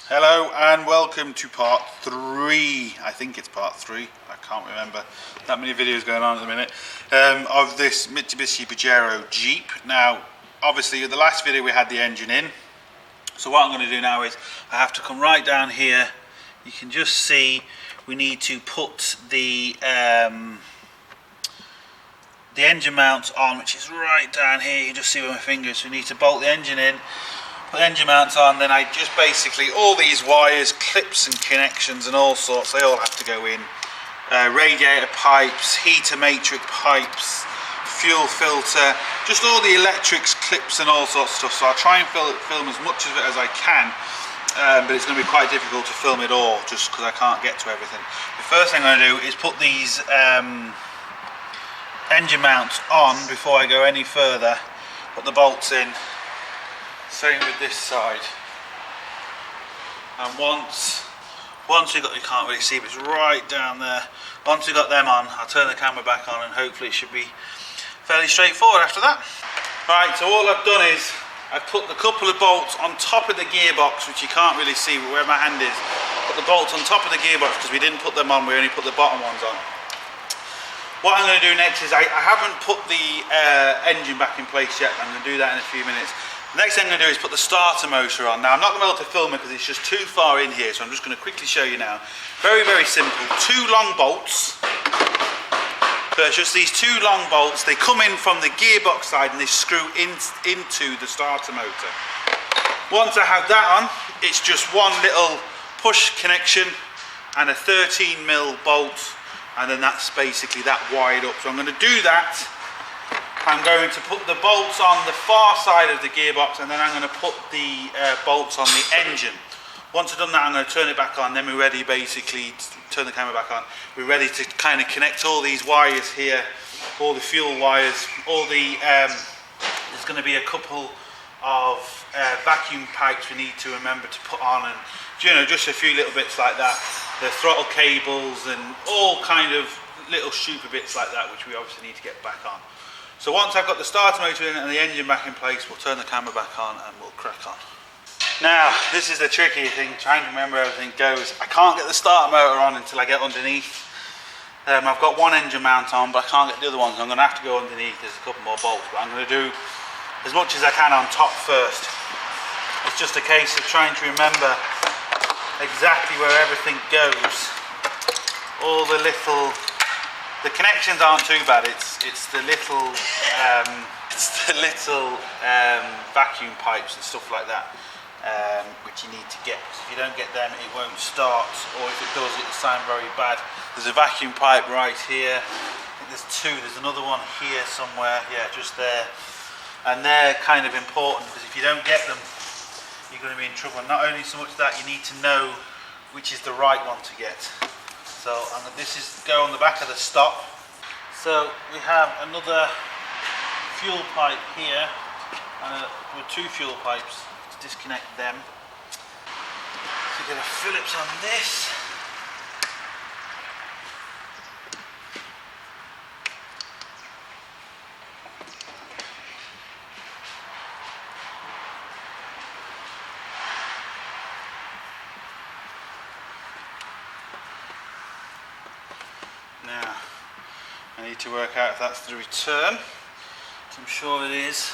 Hello and welcome to part 3, I think it's part 3, I can't remember, that many videos going on at the minute, of this Mitsubishi Pajero Jeep. Now obviously in the last video we had the engine in, so what I'm going to do now is I have to come right down here. You can just see we need to put the engine mounts on, which is right down here. You can just see with my fingers. We need to bolt the engine in, put the engine mounts on, then I just basically, all these wires, clips and connections and all sorts, they all have to go in. Radiator pipes, heater matrix pipes, fuel filter, just all the electrics, clips and all sorts of stuff. So I'll try and film as much of it as I can, but it's going to be quite difficult to film it all just because I can't get to everything. The first thing I'm going to do is put these engine mounts on before I go any further. Put the bolts in. Same with this side. And once we got, you can't really see, but it's right down there. Once we got them on, I'll turn the camera back on and hopefully it should be fairly straightforward after that. Right, so all I've done is I've put the couple of bolts on top of the gearbox, which you can't really see, but where my hand is. Put the bolts on top of the gearbox because we didn't put them on, we only put the bottom ones on. What I'm going to do next is I haven't put the engine back in place yet. I'm going to do that in a few minutes. The next thing I'm going to do is put the starter motor on. Now I'm not going to be able to film it because it's just too far in here, so I'm just going to quickly show you now. Very, very simple. 2 long bolts. So it's just these 2 long bolts. They come in from the gearbox side and they screw into the starter motor. Once I have that on, it's just one little push connection and a 13mm bolt. And then that's basically that wide up. So I'm going to do that. I'm going to put the bolts on the far side of the gearbox, and then I'm going to put the bolts on the engine. Once I've done that, I'm going to turn it back on. Then we're ready, basically, to turn the camera back on. We're ready to kind of connect all these wires here, all the fuel wires, all the. There's going to be a couple of vacuum pipes we need to remember to put on, and just a few little bits like that. The throttle cables and all kind of little stupid bits like that, which we obviously need to get back on. So once I've got the starter motor in and the engine back in place, we'll turn the camera back on and we'll crack on. Now, this is the tricky thing, trying to remember how everything goes. I can't get the starter motor on until I get underneath. I've got one engine mount on, but I can't get the other one, so I'm going to have to go underneath. There's a couple more bolts, but I'm going to do as much as I can on top first. It's just a case of trying to remember exactly where everything goes. All the little, the connections aren't too bad. It's the little vacuum pipes and stuff like that, which you need to get. Because if you don't get them, it won't start, or if it does, it'll sound very bad. There's a vacuum pipe right here. I think there's 2. There's another one here somewhere. Yeah, just there. And they're kind of important because if you don't get them, you're going to be in trouble. And not only so much that, you need to know which is the right one to get. So this is go on the back of the stop. So we have another fuel pipe here, and with 2 fuel pipes to disconnect them. So get a Phillips on this. Now, I need to work out if that's the return, which I'm sure it is,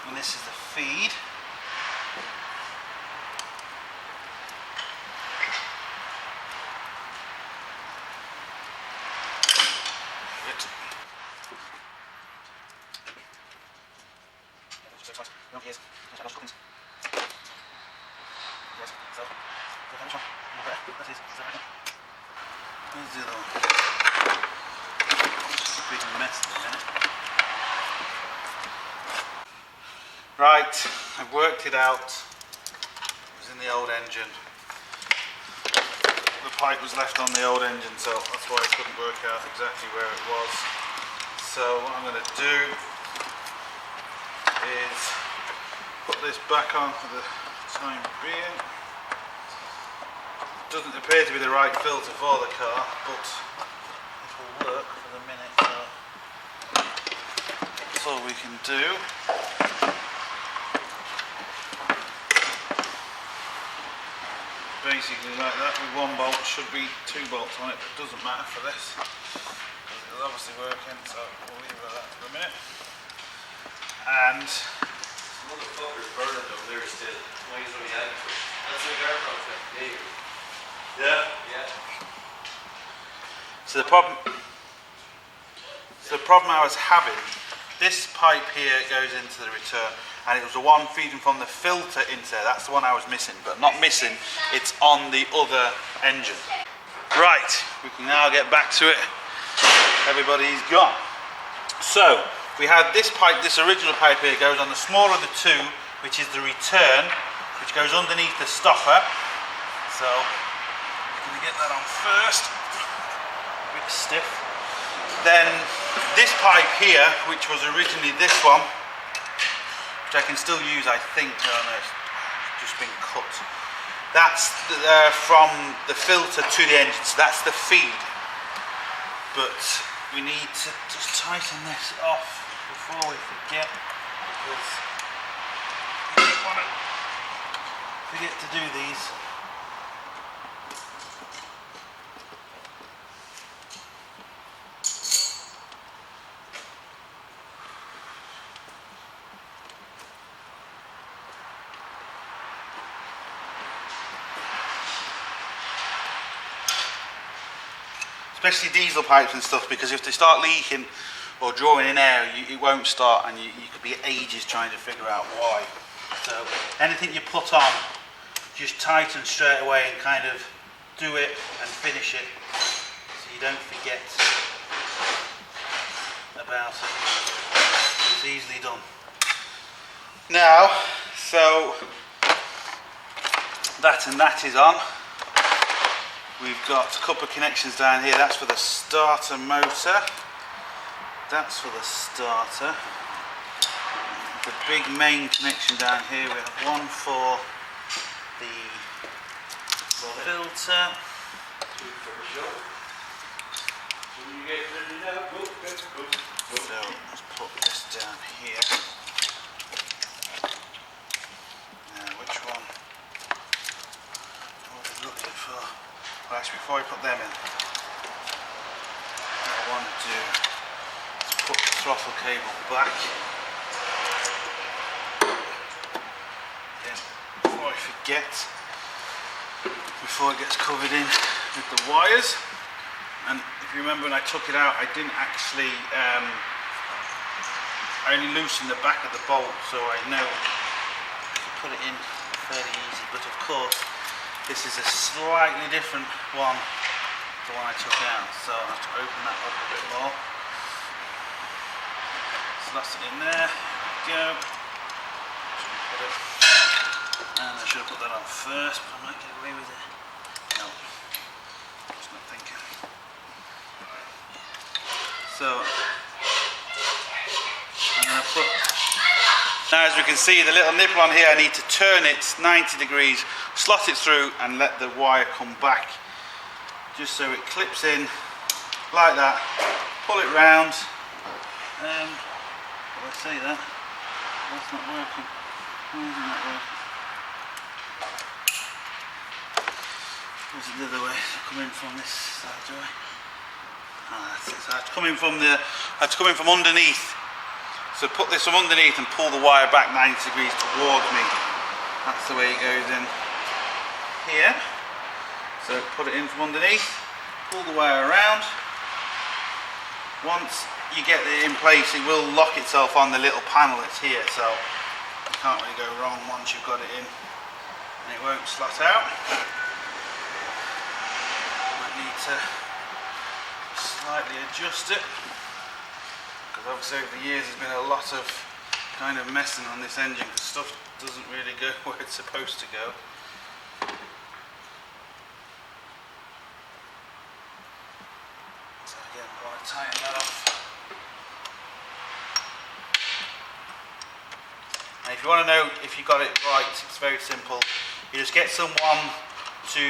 and this is the feed. Where's the other one? Big mess at the minute. Right, I've worked it out. It was in the old engine. The pipe was left on the old engine, so that's why I couldn't work out exactly where it was. So what I'm going to do is put this back on for the time being. Doesn't appear to be the right filter for the car, but it will work for the minute, so that's all we can do. basically like that with one bolt. Should be 2 bolts on it, but it doesn't matter for this because it's obviously working, so we'll leave it at that for a minute. And motherfucker's burning over there still. Why is only out for it? That's the guard from today. yeah. Yeah. So the problem I was having, this pipe here goes into the return, and it was the one feeding from the filter into there. That's the one I was missing, but not missing, it's on the other engine. Right, we can now get back to it. Everybody's gone. So we had this pipe, this original pipe here goes on the smaller of the two, which is the return, which goes underneath the stopper. So I'm going to get that on first. A bit stiff. Then this pipe here, which was originally this one, which I can still use, I think. Oh no, it's just been cut. That's from the filter to the engine, so that's the feed. But we need to just tighten this off before we forget, because we don't want to forget to do these. Especially diesel pipes and stuff, because if they start leaking or drawing in air, it won't start, and you could be ages trying to figure out why. So anything you put on, just tighten straight away and kind of do it and finish it, so you don't forget about it. It's easily done. Now, so that and that is on. We've got a couple of connections down here. That's for the starter motor. That's for the starter. The big main connection down here. We have one for the filter. So let's put this down here. Now, which one? What are we looking for? Well, actually, before we put them in, what I want to do is put the throttle cable back. Again, before I forget, before it gets covered in with the wires. And if you remember when I took it out, I didn't actually, I only loosened the back of the bolt, so I know I can put it in fairly easy. But of course, this is a slightly different one to the one I took out, so I'll have to open that up a bit more. So that's it in there. There we go. Put it. And I should have put that on first, but I might get away with it. No, just not thinking. So I'm going to put. Now, as we can see, the little nipple on here, I need to turn it 90 degrees, slot it through and let the wire come back, just so it clips in like that. Pull it round. Will I say that? That's not working. Why isn't that working? Where's it the other way? So come in from this side, do I? That's it. So I have to come in from underneath. So put this from underneath and pull the wire back 90 degrees towards me. That's the way it goes in here. So put it in from underneath, pull the wire around. Once you get it in place, it will lock itself on the little panel that's here, so you can't really go wrong once you've got it in, and it won't slot out. Might need to slightly adjust it, because obviously over the years there's been a lot of kind of messing on this engine, because stuff doesn't really go where it's supposed to go. So again, I want to tighten that off. And if you want to know if you got it right, it's very simple. You just get someone to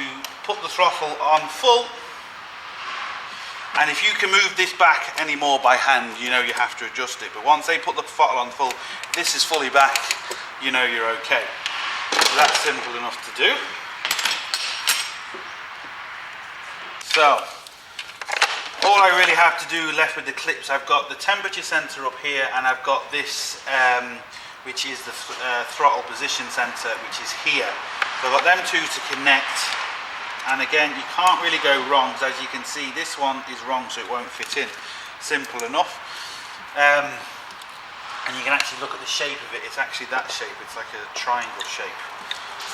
put the throttle on full, and if you can move this back any more by hand, you know you have to adjust it. But once they put the throttle on full, this is fully back, you know you're okay. So that's simple enough to do. So, all I really have to do left with the clips, I've got the temperature sensor up here, and I've got this, which is the throttle position sensor, which is here. So I've got them two to connect, and again, you can't really go wrong, because as you can see, this one is wrong, so it won't fit in. Simple enough. And you can actually look at the shape of it, it's actually that shape, it's like a triangle shape.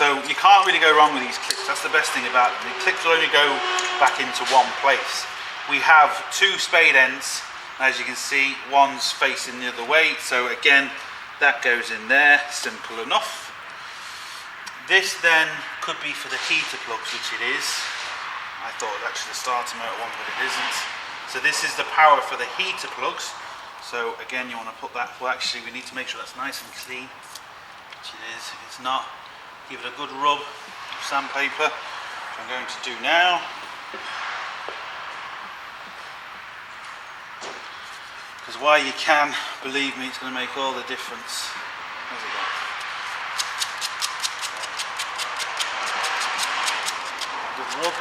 So you can't really go wrong with these clips, that's the best thing about them. The clips will only go back into one place. We have two spade ends, as you can see, one's facing the other way, so again, that goes in there, simple enough. This then could be for the heater plugs, which it is. I thought it was actually the starter motor one, but it isn't. So this is the power for the heater plugs. So again, you want to put that, well actually we need to make sure that's nice and clean, which it is. If it's not, give it a good rub of sandpaper, which I'm going to do now. Because while you can, believe me, it's going to make all the difference. Where's it gone? Good rub.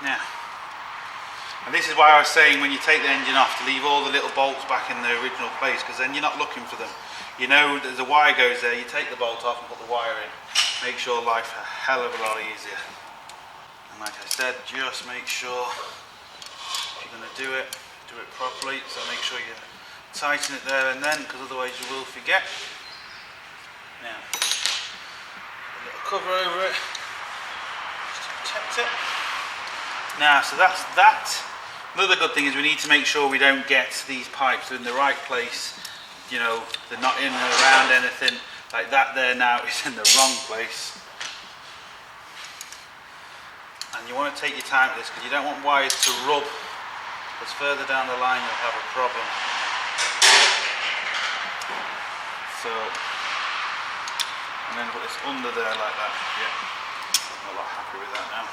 Now, and this is why I was saying when you take the engine off to leave all the little bolts back in their original place, because then you're not looking for them. You know there's a wire goes there, you take the bolt off and put the wire in. Make sure life a hell of a lot easier. And like I said, just make sure if you're going to do it properly. So make sure you tighten it there and then, because otherwise you will forget. Now, a little cover over it, just to protect it. Now, so that's that. Another good thing is we need to make sure we don't get these pipes in the right place. You know, they're not in and around anything. Like that there now is in the wrong place. And you want to take your time with this because you don't want wires to rub, because further down the line you'll have a problem. So, and then put this under there like that. Yeah, I'm not happy with that now.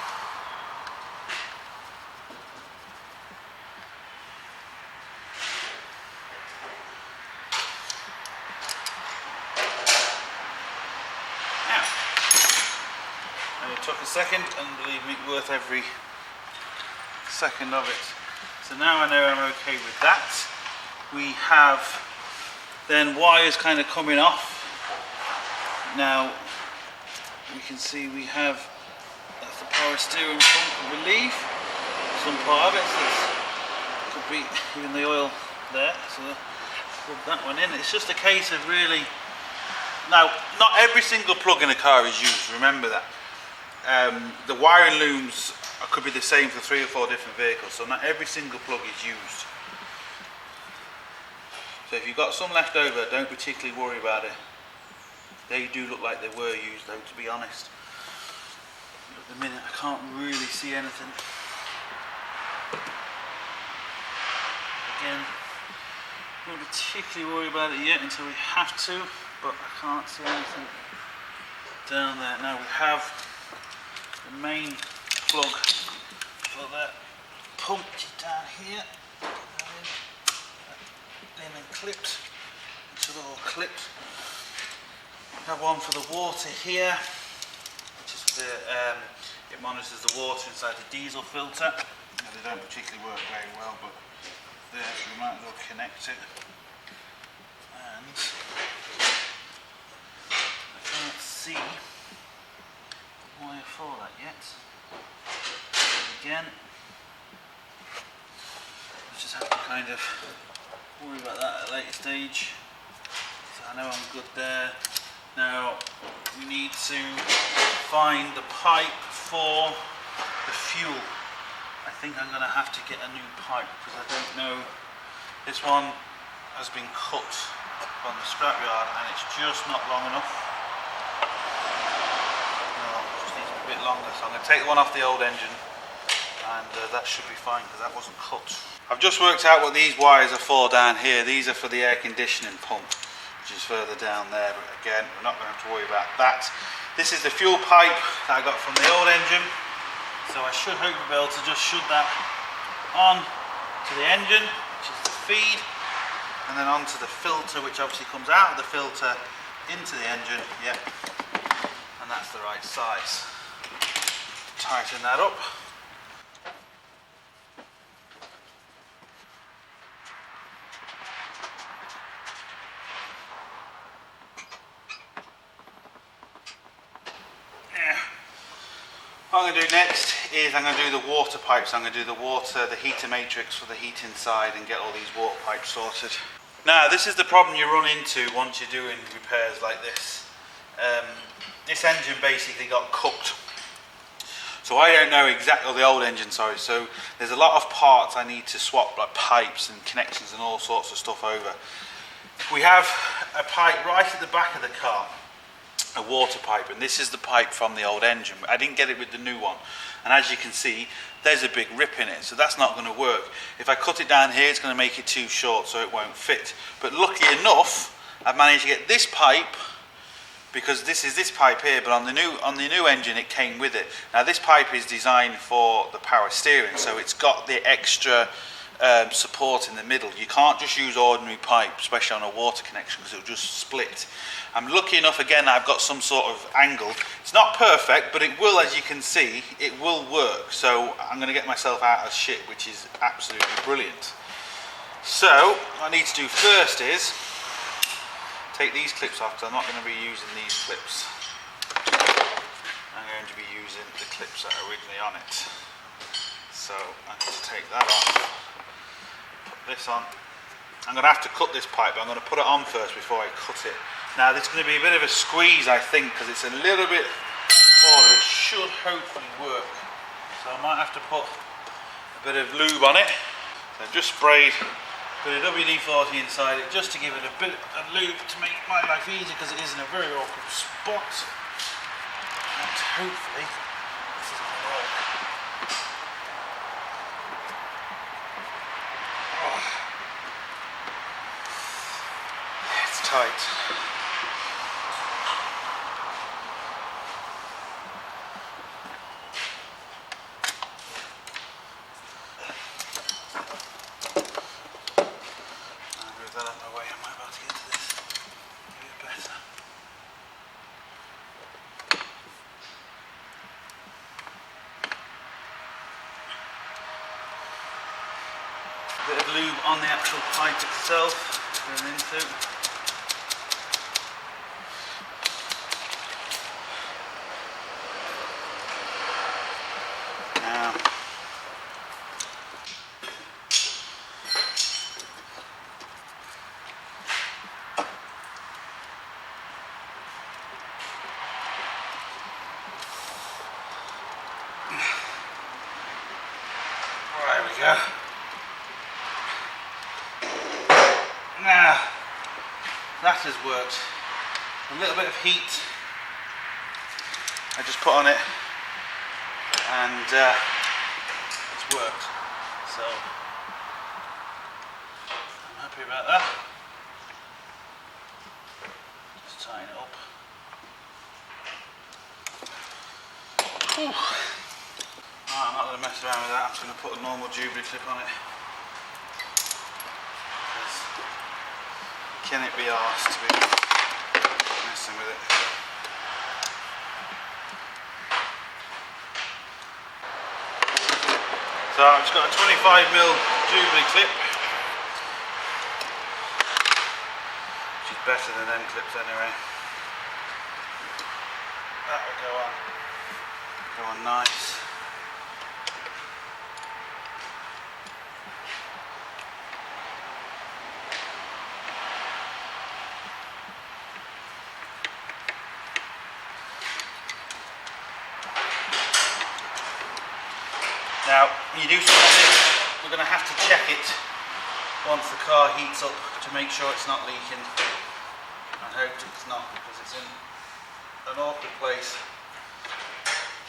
Took a second, and believe me, worth every second of it. So now I know I'm okay with that. We have then wires kind of coming off. Now you can see we have, that's the power steering pump, I believe, some part of it. So it could be even the oil there, so rub that one in. It's just a case of really, now not every single plug in a car is used, remember that. The wiring looms could be the same for 3 or 4 different vehicles, so not every single plug is used. So if you've got some left over, don't particularly worry about it. They do look like they were used though, to be honest. At the minute I can't really see anything. Again, don't particularly worry about it yet until we have to, but I can't see anything down there. Now we have the main plug for that pump down here. In and clipped. It's a little clipped. We have one for the water here, which is the it monitors the water inside the diesel filter. Now, they don't particularly work very well, but there, so we might as well connect it. And I can't see wire for that yet. Again, we just have to kind of worry about that at a later stage. So I know I'm good there. Now we need to find the pipe for the fuel. I think I'm going to have to get a new pipe because I don't know. This one has been cut on the scrapyard and it's just not long enough. Bit longer, so I'm going to take the one off the old engine and that should be fine because that wasn't cut. I've just worked out what these wires are for down here. These are for the air conditioning pump, which is further down there, but again we're not going to have to worry about that. This is the fuel pipe that I got from the old engine, so I should hope be able to just shoot that on to the engine, which is the feed, and then onto the filter, which obviously comes out of the filter into the engine, yep, and that's the right size. Tighten that up. What I'm going to do next is I'm going to do the water pipes. I'm going to do the heater matrix for the heat inside and get all these water pipes sorted. Now this is the problem you run into once you're doing repairs like this. This engine basically got cooked. So I don't know exactly, the old engine, sorry, so there's a lot of parts I need to swap, like pipes and connections and all sorts of stuff over. We have a pipe right at the back of the car, a water pipe, and this is the pipe from the old engine. I didn't get it with the new one, and as you can see there's a big rip in it, so that's not going to work. If I cut it down here it's going to make it too short, so it won't fit. But luckily enough I've managed to get this pipe, because this is this pipe here, but on the new engine it came with it. Now this pipe is designed for the power steering, so it's got the extra support in the middle. You can't just use ordinary pipe, especially on a water connection, because it'll just split. I'm lucky enough again I've got some sort of angle. It's not perfect, but it will, as you can see, it will work. So I'm going to get myself out of shit, which is absolutely brilliant. So what I need to do first is take these clips off, because I'm not going to be using these clips. I'm going to be using the clips that are originally on it. So I need to take that off. This on. I'm going to have to cut this pipe, but I'm going to put it on first before I cut it. Now this is going to be a bit of a squeeze, I think, because it's a little bit smaller. It should hopefully work. So I might have to put a bit of lube on it. So I've just sprayed a bit of WD-40 inside it, just to give it a bit of lube to make my life easier, because it is in a very awkward spot. And hopefully this is going to work. It's tight. I'll move that out of my way. I might be able to get to this a bit better. A bit of lube on the actual pipe itself, going into. Now, there we go. Now, that has worked. A little bit of heat I just put on it, and it's worked. So I'm happy about that. Just tighten it up. Whew. I'm not going to mess around with that. I'm just going to put a normal Jubilee clip on it. Can it be arsed to be messing with it? So I've just got a 25mm Jubilee clip, which is better than them clips anyway. That will go on nice. Now, when you do something like this, we're going to have to check it once the car heats up to make sure it's not leaking. I hope it's not, because it's in an awkward place.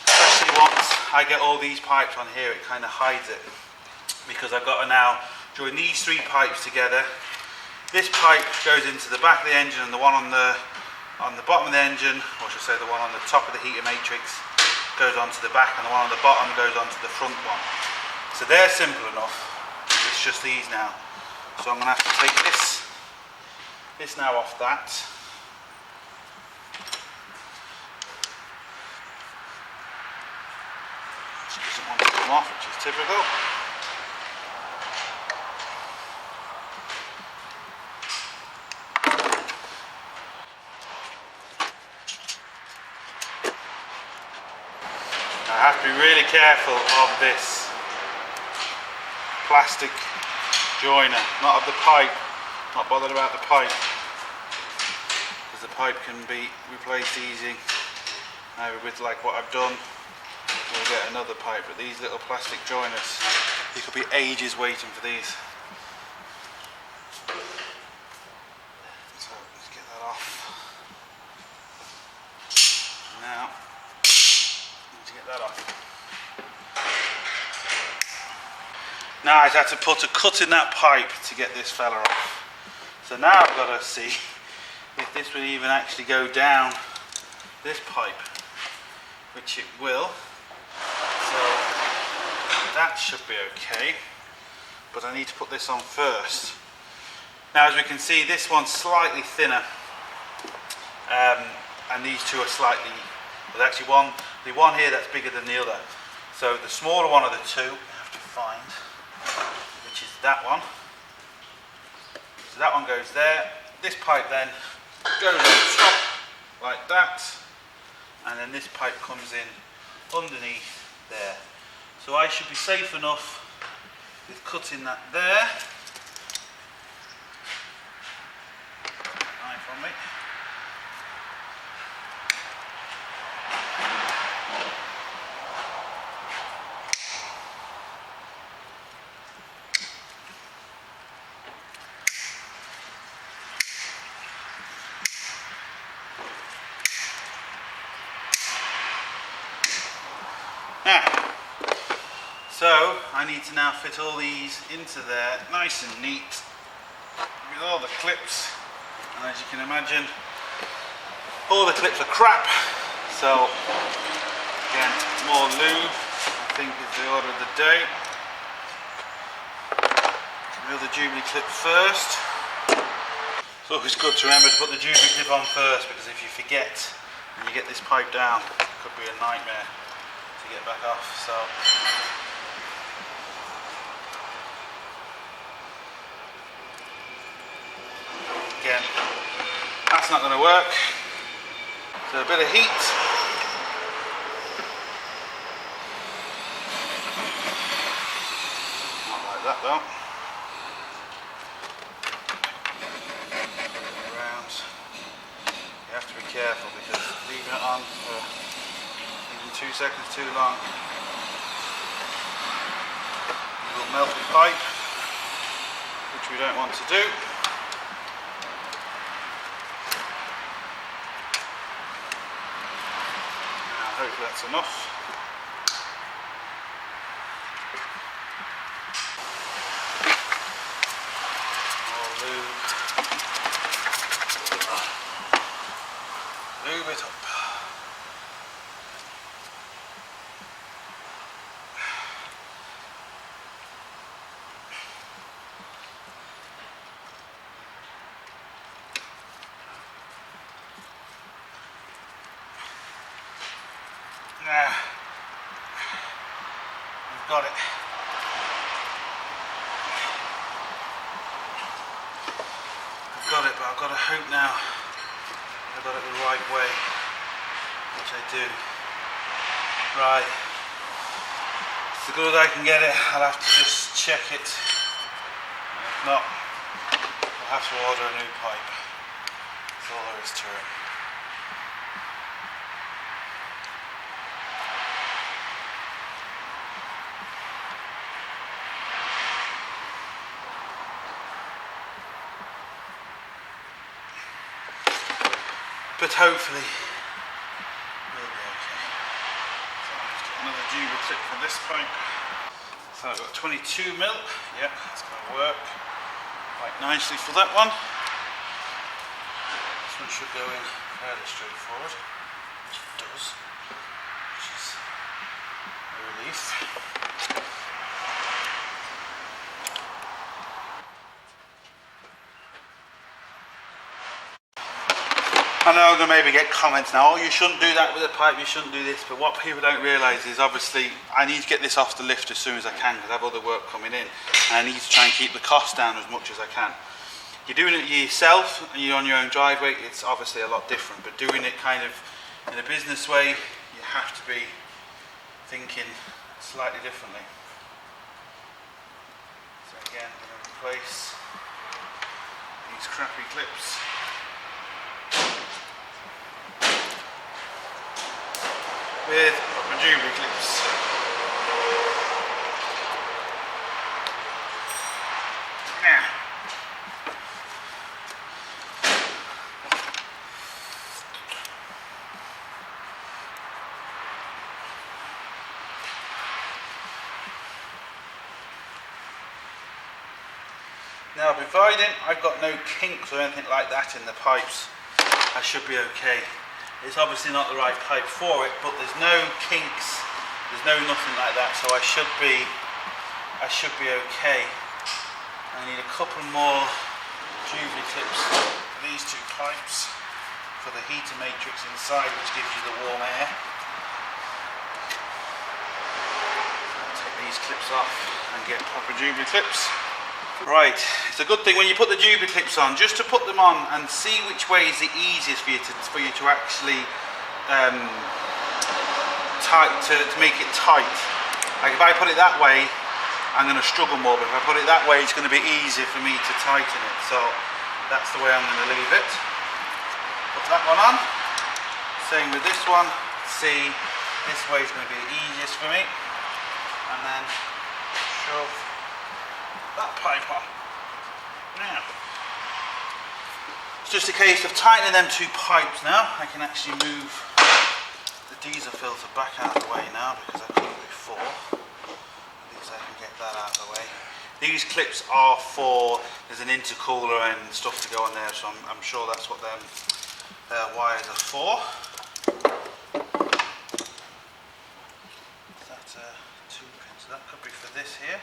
Especially once I get all these pipes on here, it kind of hides it. Because I've got to now join these three pipes together. This pipe goes into the back of the engine, and the one on the bottom of the engine, or I should say the one on the top of the heater matrix, goes onto the back, and the one on the bottom goes onto the front one. So they're simple enough. It's just these now. So I'm going to have to take this now off that. come off, which is typical. I have to be really careful of this plastic joiner, not of the pipe, not bothered about the pipe, because the pipe can be replaced easy, either with like what I've done, we'll get another pipe, but these little plastic joiners, you could be ages waiting for these. So let's get that off. Now, to get that off. Now I've had to put a cut in that pipe to get this fella off. So now I've got to see if this will even actually go down this pipe, which it will. So that should be okay, but I need to put this on first. Now as we can see, this one's slightly thinner, and these two are slightly, there's actually the one here that's bigger than the other. So the smaller one of the two, I have to find, which is that one. So that one goes there. This pipe then goes on top like that, and then this pipe comes in underneath there. So I should be safe enough with cutting that there. Knife on me. So I need to now fit all these into there nice and neat with all the clips, and as you can imagine all the clips are crap, so again more lube I think is the order of the day. Reel the Jubilee clip first. It's always good to remember to put the Jubilee clip on first, because if you forget and you get this pipe down, it could be a nightmare to get back off. So again, that's not going to work. So a bit of heat. Not like that though. Around. You have to be careful, because leaving it on for even 2 seconds too long, you will melt the pipe, which we don't want to do. Hopefully that's enough. More lube. Lube it up. Now, we've got it. I've got it, but I've got to hope now I've got it the right way, which I do. Right, it's as good as I can get it. I'll have to just check it. If not, I'll have to order a new pipe. That's all there is to it. But hopefully we'll be okay. So I'll just get another Jubilee clip for this pipe. So I've got 22 mil. Yep, it's going to work quite nicely for that one. This one should go in fairly straightforward, which it does, which is a relief. I know I'm going to maybe get comments now, oh, you shouldn't do that with a pipe, you shouldn't do this, but what people don't realise is obviously I need to get this off the lift as soon as I can because I have other work coming in and I need to try and keep the cost down as much as I can. You're doing it yourself and you're on your own driveway, it's obviously a lot different, but doing it kind of in a business way, you have to be thinking slightly differently. So again, I'm going to replace these crappy clips. With Mitsubishi clips. Now, providing I've got no kinks or anything like that in the pipes, I should be okay. It's obviously not the right pipe for it, but there's no kinks, there's no nothing like that, so I should be okay. I need a couple more Jubilee clips for these two pipes for the heater matrix inside, which gives you the warm air. I'll take these clips off and get proper Jubilee clips. Right, it's a good thing when you put the Jubilee clips on, just to put them on and see which way is the easiest for you to actually to make it tight. Like if I put it that way, I'm going to struggle more, but if I put it that way, it's going to be easier for me to tighten it. So that's the way I'm going to leave it. Put that one on. Same with this one. See, this way is going to be the easiest for me. And then shove that pipe on. Now, it's just a case of tightening them two pipes now. I can actually move the diesel filter back out of the way now because I couldn't before. At least I can get that out of the way. These clips are for, there's an intercooler and stuff to go on there, so I'm sure that's what them wires are for. Is that 2 pins? So that could be for this here.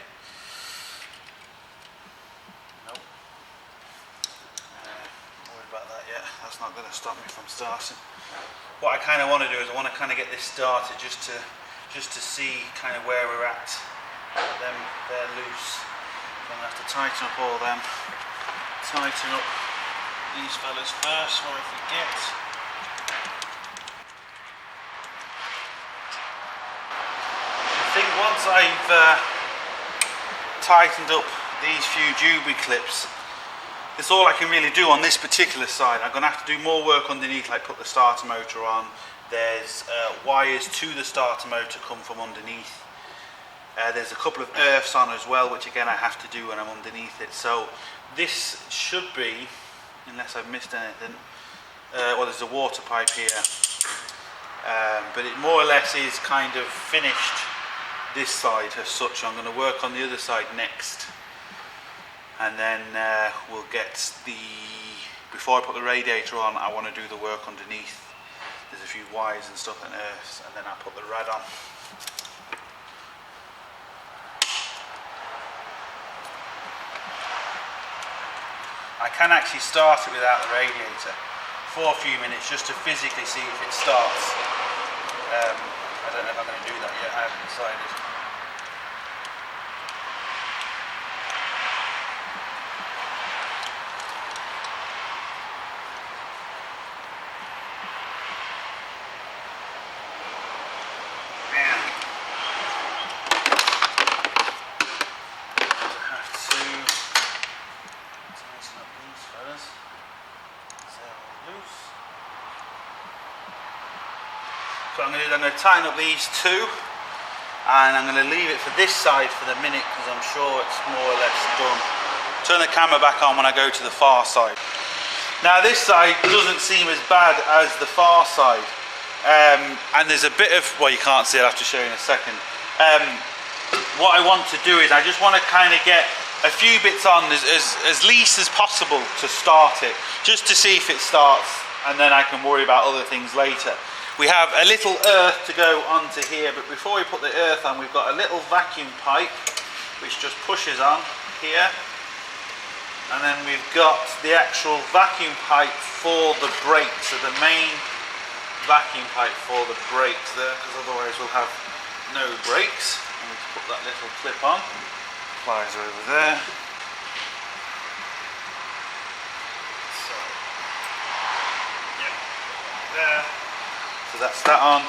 That's not going to stop me from starting. What I kind of want to do is I want to kind of get this started just to see kind of where we're at. They're loose. I'm going to have to tighten up all them. Tighten up these fellas first before I forget. I think once I've tightened up these few Jubilee clips, it's all I can really do on this particular side. I'm going to have to do more work underneath, like put the starter motor on. There's wires to the starter motor come from underneath. There's a couple of earths on as well, which again I have to do when I'm underneath it. So this should be, unless I've missed anything, well, there's a water pipe here. But it more or less is kind of finished this side as such. I'm going to work on the other side next. And then we'll get before I put the radiator on, I want to do the work underneath. There's a few wires and stuff and earths, and then I'll put the rad on. I can actually start it without the radiator for a few minutes just to physically see if it starts. I don't know if I'm going to do that yet, I haven't decided. So I'm going to tighten up these two, and I'm going to leave it for this side for the minute because I'm sure it's more or less done. Turn the camera back on when I go to the far side. Now this side doesn't seem as bad as the far side, and there's a bit of, well, you can't see it, I'll have to show you in a second. What I want to do is I just want to kind of get a few bits on as least as possible to start it, just to see if it starts, and then I can worry about other things later. We have a little earth to go onto here, but before we put the earth on, we've got a little vacuum pipe which just pushes on here, And then we've got the actual vacuum pipe for the brakes, so the main vacuum pipe for the brakes there, because otherwise we'll have no brakes. And we put that little clip on, pliers are over there. So, yeah, there. So that's that on.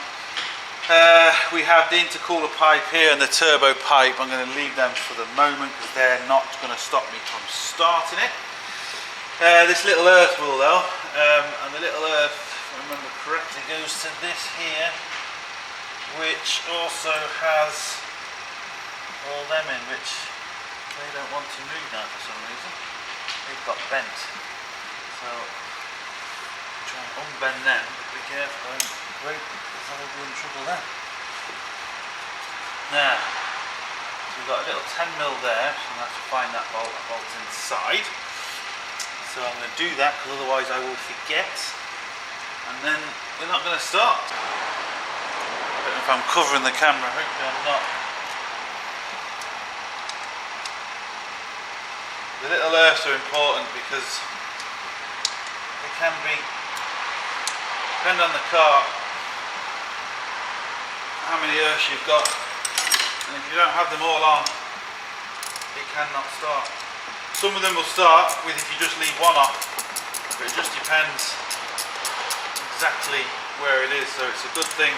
We have the intercooler pipe here and the turbo pipe. I'm going to leave them for the moment because they're not going to stop me from starting it. This little earth wheel though, and the little earth, if I remember correctly, goes to this here, which also has all them in, which they don't want to move now for some reason. They've got bent. So try and unbend them, but be careful, don't break, because I'll be in trouble then. Now, so we've got a little 10mm there, so I'm going to have to find that bolt's inside. So I'm going to do that, because otherwise I will forget, and then we're not going to start. I don't know if I'm covering the camera, hopefully I'm not. The little earths are important because they can be, depending on the car, how many earths you've got, and if you don't have them all on, it cannot start. Some of them will start with if you just leave one off, but it just depends exactly where it is, so it's a good thing.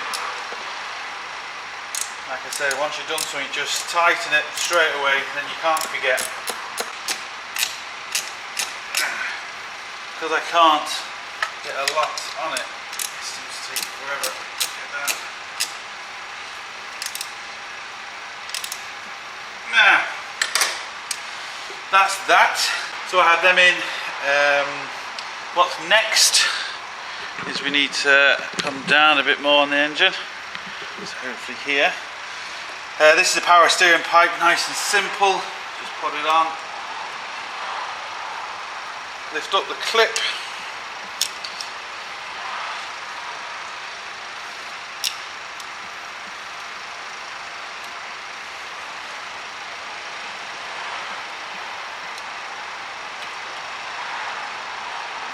Like I said, once you've done something, just tighten it straight away, then you can't forget. Because I can't get a lot on it, it seems to take forever to get down. Nah, that's that. So I had them in. What's next is we need to come down a bit more on the engine. So hopefully here. This is a power steering pipe, nice and simple. Just put it on. Lift up the clip.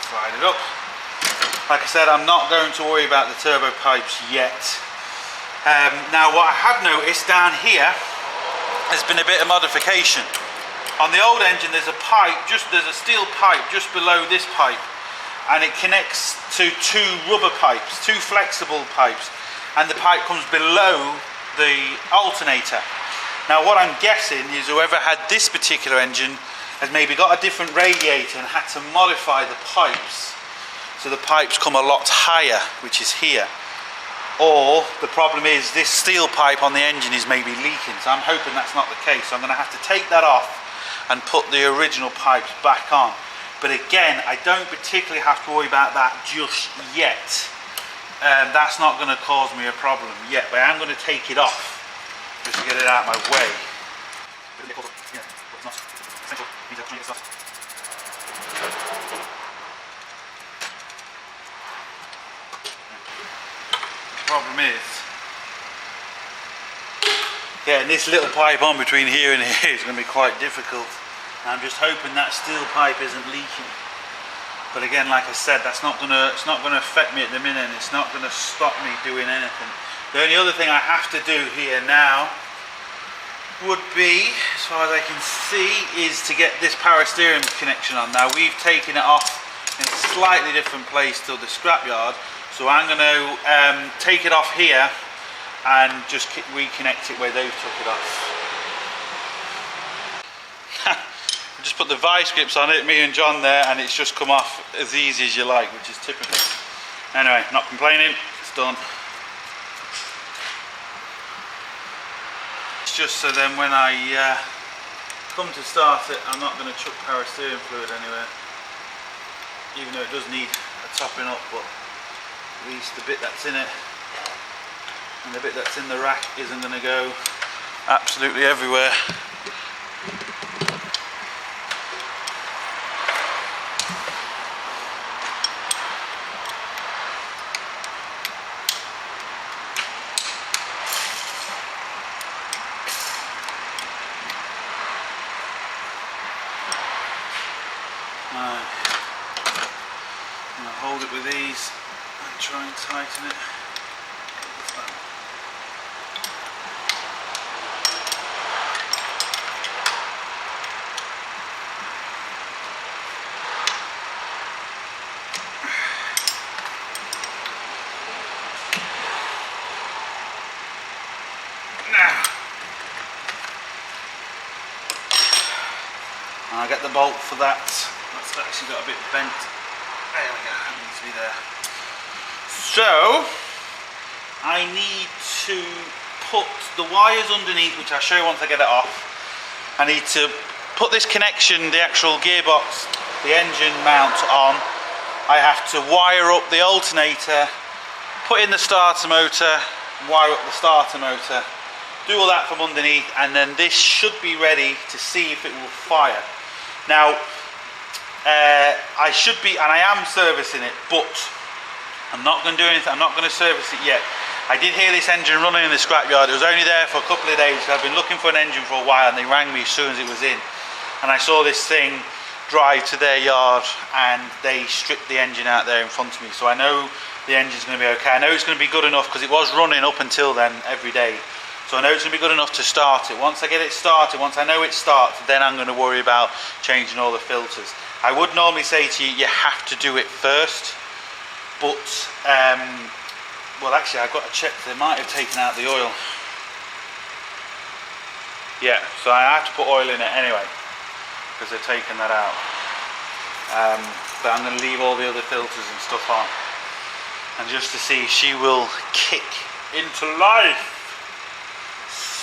Slide it up. Like I said, I'm not going to worry about the turbo pipes yet. Now what I have noticed down here has been a bit of modification. On the old engine there's a pipe, there's a steel pipe just below this pipe, and it connects to two rubber pipes, two flexible pipes, and the pipe comes below the alternator. Now what I'm guessing is whoever had this particular engine has maybe got a different radiator and had to modify the pipes so the pipes come a lot higher, which is here. Or the problem is this steel pipe on the engine is maybe leaking, so I'm hoping that's not the case. So I'm going to have to take that off and put the original pipes back on. But again, I don't particularly have to worry about that just yet. That's not going to cause me a problem yet, but I'm going to take it off just to get it out of my way. The problem is getting this little pipe on between here and here is going to be quite difficult. I'm just hoping that steel pipe isn't leaking. But again, like I said, it's not going to affect me at the minute, and it's not going to stop me doing anything. The only other thing I have to do here now would be, as far as I can see, is to get this power steering connection on. Now we've taken it off in a slightly different place to the scrapyard, so I'm going to take it off here and just reconnect it where they took it off. Just put the vice grips on it, me and John there, and it's just come off as easy as you like, which is typical. Anyway, not complaining, it's done. It's just so then when I come to start it, I'm not going to chuck power steering fluid anywhere, even though it does need a topping up, but at least the bit that's in it and the bit that's in the rack isn't going to go absolutely everywhere. Right. I'm going to hold it with these and try and tighten it. And I get the bolt for that. That's actually got a bit bent. There we go, that needs to be there. So, I need to put the wires underneath, which I'll show you once I get it off. I need to put this connection, the actual gearbox, the engine mount on. I have to wire up the alternator, put in the starter motor, wire up the starter motor, do all that from underneath, and then this should be ready to see if it will fire. Now, I should be, and I am servicing it, but I'm not going to do anything, I'm not going to service it yet. I did hear this engine running in the scrapyard. It was only there for a couple of days. I've been looking for an engine for a while, and they rang me as soon as it was in. And I saw this thing drive to their yard, and they stripped the engine out there in front of me. So I know the engine's going to be okay. I know it's going to be good enough because it was running up until then every day. So I know it's going to be good enough to start it. Once I get it started, once I know it starts, then I'm going to worry about changing all the filters. I would normally say to you, you have to do it first, but well, actually I've got to check. They might have taken out the oil. Yeah, so I have to put oil in it anyway because they've taken that out. But I'm going to leave all the other filters and stuff on, and just to see if she will kick into life.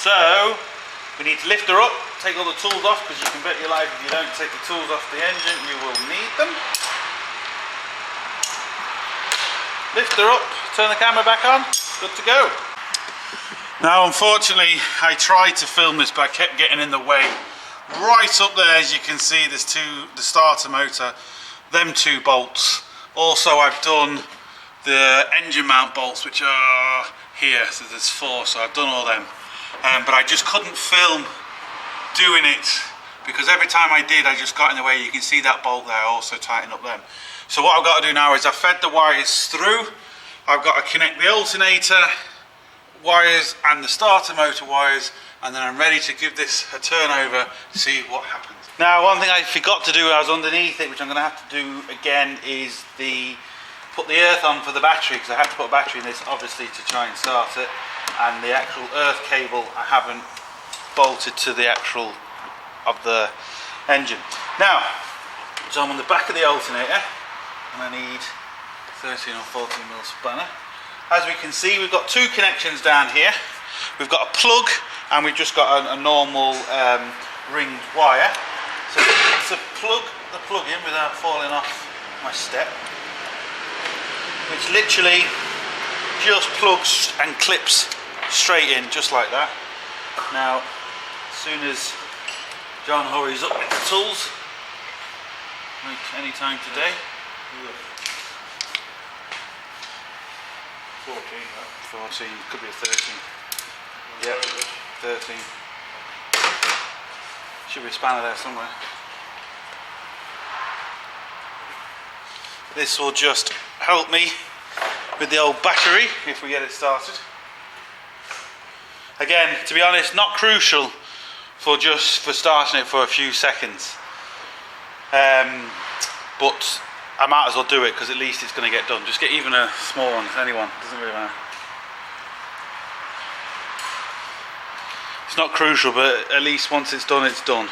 So, we need to lift her up, take all the tools off, because you can bet your life if you don't take the tools off the engine, you will need them. Lift her up, turn the camera back on, good to go. Now, unfortunately, I tried to film this, but I kept getting in the way. Right up there, as you can see, there's the starter motor, them two bolts. Also, I've done the engine mount bolts, which are here, so there's 4, so I've done all them. But I just couldn't film doing it because every time I did, I just got in the way. You can see that bolt there, also tighten up them. So what I've got to do now is I've fed the wires through. I've got to connect the alternator wires and the starter motor wires, and then I'm ready to give this a turn over to see what happens. Now, one thing I forgot to do when I was underneath it, which I'm going to have to do again, is put the earth on for the battery, because I have to put a battery in this obviously to try and start it. And the actual earth cable I haven't bolted to the actual of the engine. Now, so I'm on the back of the alternator, and I need 13 or 14 mil spanner. As we can see, we've got 2 connections down here. We've got a plug, and we've just got a normal ringed wire. So to plug the plug in without falling off my step, which literally just plugs and clips straight in, just like that. Now, as soon as John hurries up with the tools, like any time today. 14, could be a 13. Yep, 13. Should be a spanner there somewhere. This will just help me with the old battery if we get it started. Again, to be honest, not crucial for starting it for a few seconds, but I might as well do it because at least it's going to get done. Just get even a small one, anyone, doesn't really matter. It's not crucial, but at least once it's done, it's done.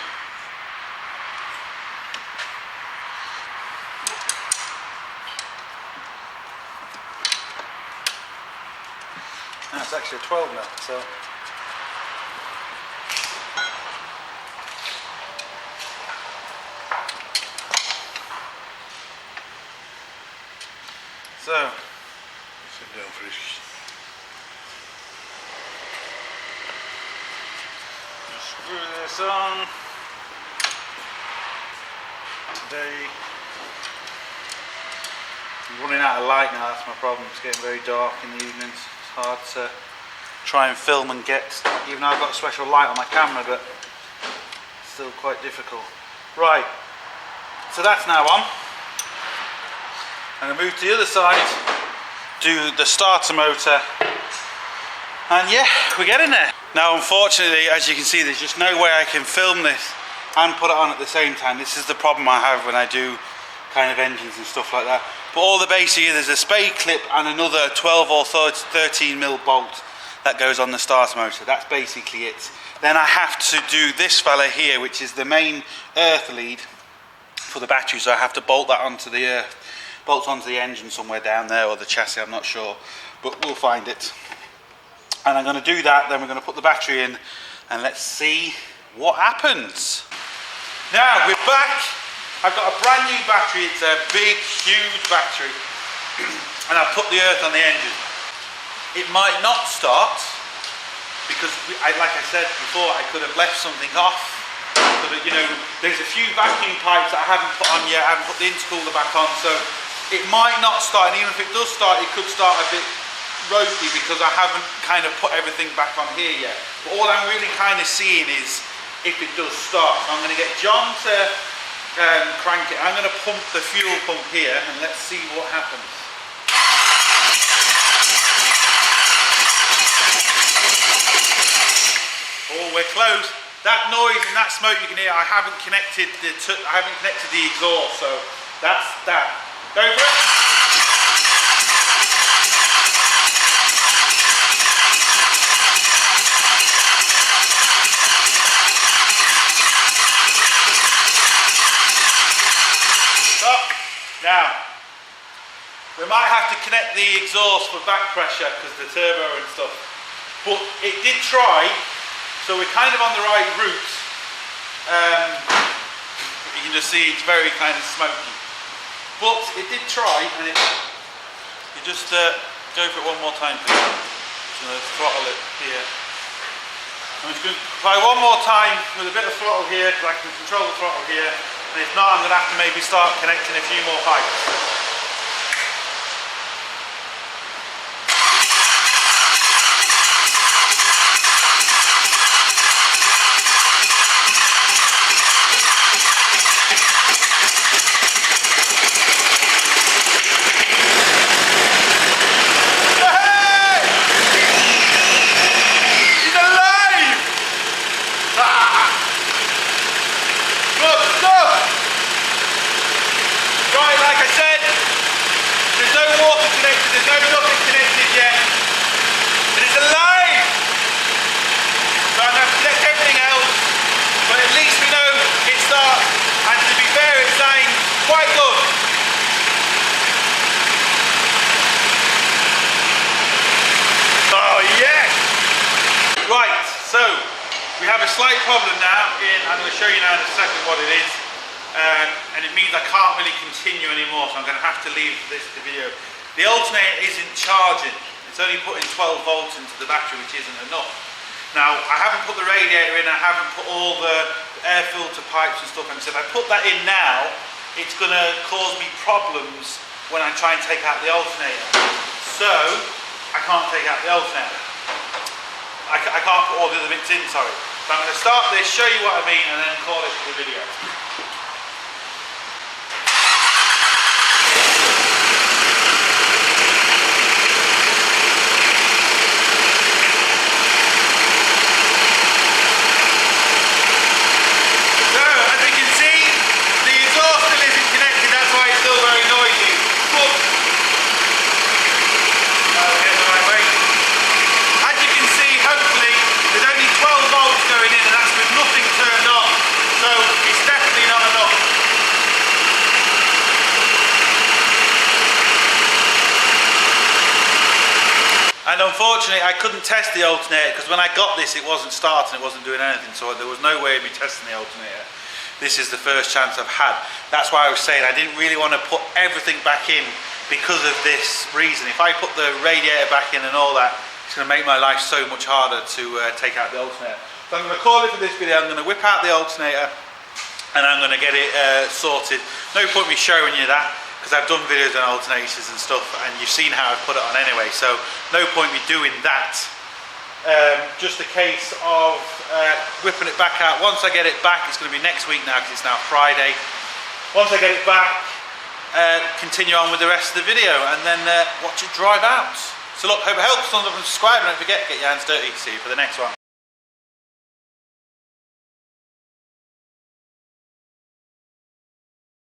Now it's actually a 12 mil, so. Sit down for this. Just screw this on. Today, I'm running out of light now, that's my problem. It's getting very dark in the evenings. It's hard to try and film and get, even though I've got a special light on my camera, but it's still quite difficult. Right, So that's now on. I'm going to move to the other side, do the starter motor, and yeah, we're getting there. Now unfortunately, as you can see, there's just no way I can film this and put it on at the same time. This is the problem I have when I do kind of engines and stuff like that. But all the basic is there's a spade clip and another 12 or 13 mil bolt that goes on the starter motor. That's basically it. Then I have to do this fella here, which is the main earth lead for the battery, so I have to bolt that onto the earth, bolt onto the engine somewhere down there, or the chassis, I'm not sure, but we'll find it. And I'm going to do that, then we're going to put the battery in, and let's see what happens. Now we're back. I've got a brand new battery. It's a big, huge battery, and I've put the earth on the engine. It might not start because, like I said before, I could have left something off. But you know, there's a few vacuum pipes that I haven't put on yet. I haven't put the intercooler back on, so it might not start. And even if it does start, it could start a bit ropey because I haven't kind of put everything back on here yet. But all I'm really kind of seeing is if it does start. So I'm going to get John to crank it. I'm going to pump the fuel pump here and let's see what happens. Oh, we're close. That noise and that smoke you can hear, I haven't connected the exhaust, so that's that. Go for it. Stop. Now, we might have to connect the exhaust for back pressure because the turbo and stuff, but it did try. So we're kind of on the right route. You can just see it's very kind of smoky. But it did try, and you just go for it one more time, please. Just going to throttle it here. I'm just going to try one more time with a bit of throttle here, because I can control the throttle here. And if not, I'm going to have to maybe start connecting a few more pipes. So, we have a slight problem now, I'm going to show you now in a second what it is, and it means I can't really continue anymore, so I'm going to have to leave the video. The alternator isn't charging, it's only putting 12 volts into the battery, which isn't enough. Now, I haven't put the radiator in, I haven't put all the air filter pipes and stuff in, so if I put that in now, it's going to cause me problems when I try and take out the alternator. So, I can't take out the alternator. I can't put all the other bits in, sorry. So I'm going to start this, show you what I mean, and then call it for the video. So, as you can see, the exhaust still isn't connected, that's why it's still very noisy. But, here's the right way. As you can see, hopefully, there's only 12 volts going in and that's with nothing turned on. So it's definitely not enough. And unfortunately, I couldn't test the alternator because when I got this, it wasn't starting, it wasn't doing anything. So there was no way of me testing the alternator. This is the first chance I've had. That's why I was saying I didn't really want to put everything back in because of this reason. If I put the radiator back in and all that, it's going to make my life so much harder to take out the alternator. So I'm going to call it for this video. I'm going to whip out the alternator and I'm going to get it sorted. No point me showing you that because I've done videos on alternators and stuff and you've seen how I've put it on anyway, so no point me doing that. Just a case of whipping it back out. Once I get it back, it's going to be next week now because it's now Friday. once I get it back, continue on with the rest of the video and then watch it drive out. So look, hope it helps. Thumbs up and subscribe, and don't forget, get your hands dirty. See you for the next one.